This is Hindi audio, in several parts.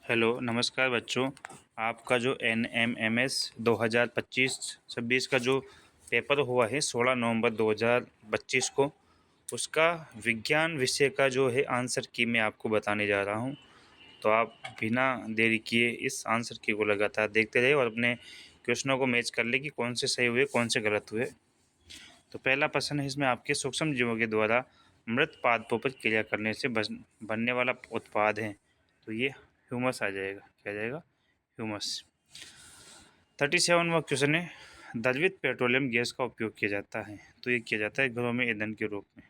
हेलो, नमस्कार बच्चों। आपका जो NMMS 2025-26 का जो पेपर हुआ है 16 नवंबर 2025 को, उसका विज्ञान विषय का जो है आंसर की मैं आपको बताने जा रहा हूं। तो आप बिना देरी किए इस आंसर की को लगातार देखते रहिए और अपने क्वेश्चनों को मैच कर ले कि कौन से सही हुए कौन से गलत हुए। तो पहला प्रश्न है इसमें आपके सूक्ष्म जीवों के द्वारा मृत पादपों पर क्रिया करने से बनने वाला उत्पाद है। तो ये ह्यूमस आ जाएगा। क्या आ जाएगा? ह्यूमस। 37वां क्वेश्चन है, द्रवित पेट्रोलियम गैस का उपयोग किया जाता है। तो ये किया जाता है घरों में ईंधन के रूप में।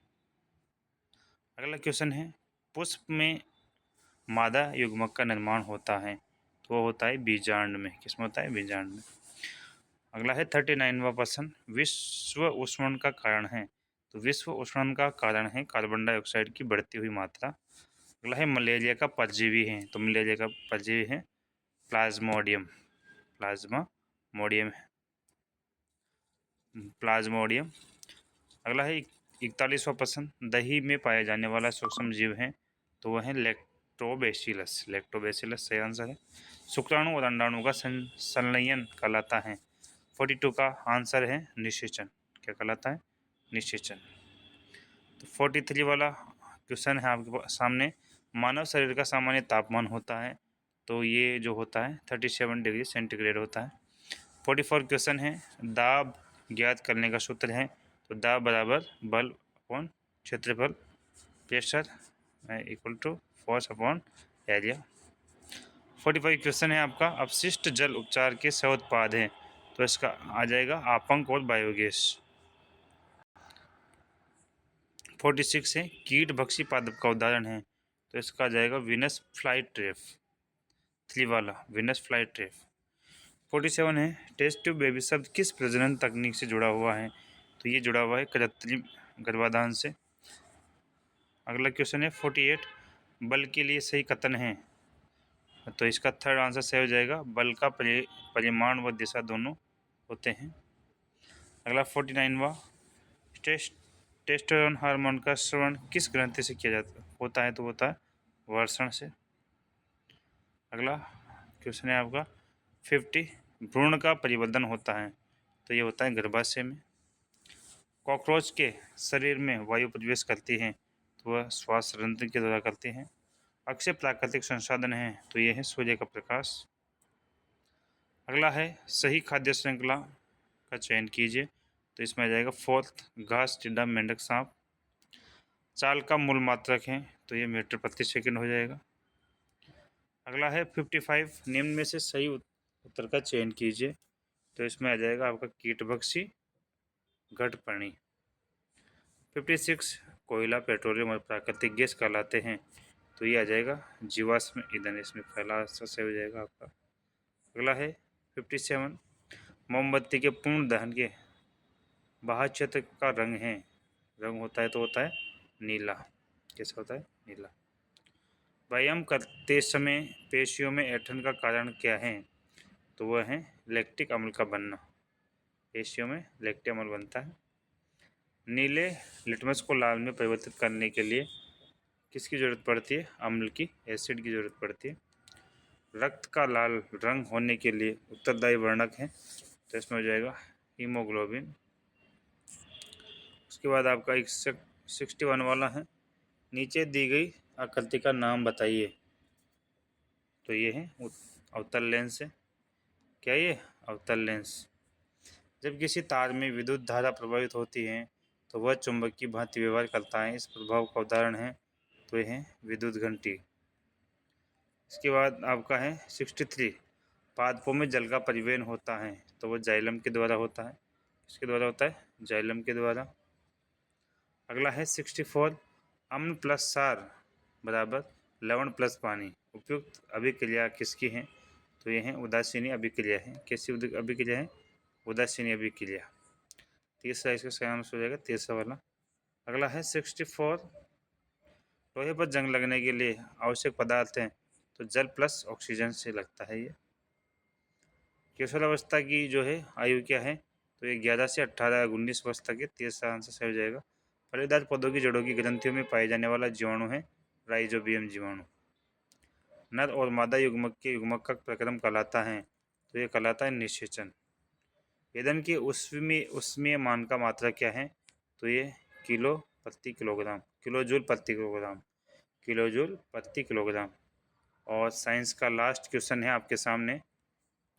अगला क्वेश्चन है, पुष्प में मादा युग्मक का निर्माण होता है। तो वो होता है बीजांड में। किसमें होता है? बीजांड में। अगला है 39वां प्रश्न, विश्व उष्णन का कारण है। तो विश्व उष्णन का कारण है कार्बन डाइऑक्साइड की बढ़ती हुई मात्रा। अगला है मलेरिया का परजीवी है। तो मलेरिया का परजीवी है प्लाज्मोडियम। प्लाज्मामोडियम प्लाज्मोडियम। अगला है 41वां प्रश्न, दही में पाया जाने वाला सूक्ष्म जीव है। तो वह है लैक्टोबैसिलस। लैक्टोबैसिलस सही आंसर है। शुक्राणु और अंडाणु का संलयन कहलाता है। 42 का आंसर है निषेचन। क्या कहलाता है? निषेचन। तो 43 वाला क्वेश्चन है आपके सामने, मानव शरीर का सामान्य तापमान होता है। तो ये जो होता है 37 डिग्री सेंटीग्रेड होता है। 44 क्वेश्चन है, दाब ज्ञात करने का सूत्र है। तो दाब बराबर बल अपॉन क्षेत्रफल, pressure equal to force upon area. 45 question है आपका, अपशिष्ट जल उपचार के सह उत्पाद हैं। तो इसका आ जाएगा आपंक और बायोगैस। 46 है, कीट भक्षी पादप का उदाहरण है। तो इसका आ जाएगा विनस फ्लाई ट्रैप। 3 वाला विनस फ्लाई ट्रैप। 47 है, टेस्ट ट्यूब बेबी शब्द किस प्रजनन तकनीक से जुड़ा हुआ है। तो ये जुड़ा हुआ है कृत्रिम गर्भाधान से। अगला क्वेश्चन है 48, बल के लिए सही कथन है। तो इसका थर्ड आंसर सही हो जाएगा, बल का परिमाण व दिशा दोनों होते हैं। अगला 49वां, टेस्टोस्टेरोन हार्मोन का स्राव किस ग्रंथि से किया जाता होता है। तो होता है वर्षण से। अगला क्वेश्चन है आपका 50, भ्रूण का परिवर्धन होता है। तो ये होता है गर्भाशय में। कॉकरोच के शरीर में वायु प्रवेश करती है। तो वह श्वास रणतंत्र के द्वारा करते हैं। अक्षय प्राकृतिक संसाधन है। तो ये है सूर्य का प्रकाश। अगला है, सही खाद्य श्रृंखला का चयन कीजिए। तो इसमें आ जाएगा फोर्थ, घास, टिड्डा, मेंढक, सांप। चाल का मूल मात्रक है। तो ये मीटर प्रति सेकंड हो जाएगा। अगला है 55, निम्न में से सही उत्तर का चयन कीजिए। तो इसमें आ जाएगा आपका कीटभक्षी घटपर्णी। 56, कोयला, पेट्रोलियम और प्राकृतिक गैस कहलाते हैं। तो ये आ जाएगा जीवाश्म ईंधन। इसमें पहला सही हो जाएगा आपका। अगला है 57, मोमबत्ती के पूर्ण दहन के बाह्य क्षेत्र का रंग है। रंग होता है तो होता है नीला। कैसा होता है? नीला। व्यायाम करते समय पेशियों में ऐंठन का कारण क्या है। तो वह है लैक्टिक अम्ल का बनना। पेशियों में लैक्टिक अम्ल बनता है। नीले लिटमस को लाल में परिवर्तित करने के लिए किसकी जरूरत पड़ती है? अम्ल की, एसिड की जरूरत पड़ती है। रक्त का लाल रंग होने के लिए उत्तरदायी वर्णक है। तो इसमें हो जाएगा हीमोग्लोबिन। उसके बाद आपका 61 वाला है, नीचे दी गई आकृति का नाम बताइए। तो ये है अवतल लेंस है। क्या ये अवतल लेंस? जब किसी तार में विद्युत धारा प्रवाहित होती है तो वह चुंबक की भांति व्यवहार करता है। इस प्रभाव का उदाहरण है। तो ये है विद्युत घंटी। इसके बाद आपका है 63, पादपों में जल का परिवहन होता है। तो वह जाइलम के द्वारा होता है। किसके द्वारा होता है? जाइलम के द्वारा। अगला है 64, अम्ल प्लस सार बराबर लवण प्लस पानी। उपयुक्त अभिक्रिया किसकी है? तो ये है उदासीनी अभिक्रिया है। कैसी अभिक्रिया है? उदासीनी अभिक्रिया। तीसरा इसका सही आंसर हो जाएगा, तीसरा वाला। अगला है 64, लोहे पर जंग लगने के लिए आवश्यक पदार्थ हैं। तो जल प्लस ऑक्सीजन से लगता है ये। किशोरावस्था की जो है आयु क्या है? तो ये 11 से 18 19 वर्ष तक है। तीसरा आंसर सही हो जाएगा। फलीदार पौधों की जड़ों की ग्रंथियों में पाए जाने वाला जीवाणु है राइजोबियम जीवाणु। नर और मादा युग्मक के युग्मक का प्रक्रम कहलाता है, तो ये कहलाता है निषेचन। ईंधन के उष्मीय मान का मात्रा क्या है, तो ये किलो प्रति किलोग्राम, किलोजूल प्रति किलोग्राम, किलोजूल प्रति किलोग्राम। और साइंस का लास्ट क्वेश्चन है आपके सामने,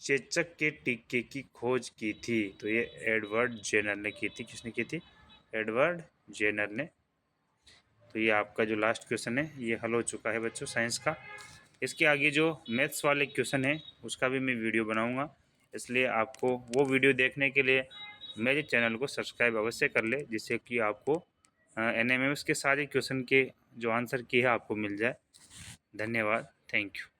चेचक के टीके की खोज की थी, तो ये एडवर्ड जेनर ने की थी। किसने की थी? एडवर्ड जेनर ने। तो ये आपका जो लास्ट क्वेश्चन है ये हल हो चुका है बच्चों साइंस का। इसके आगे जो मैथ्स वाले क्वेश्चन है उसका भी मैं वीडियो बनाऊंगा, इसलिए आपको वो वीडियो देखने के लिए मेरे चैनल को सब्सक्राइब अवश्य कर ले, जिससे कि आपको NMMS के सारे क्वेश्चन के जो आंसर की है आपको मिल जाए। धन्यवाद, थैंक यू।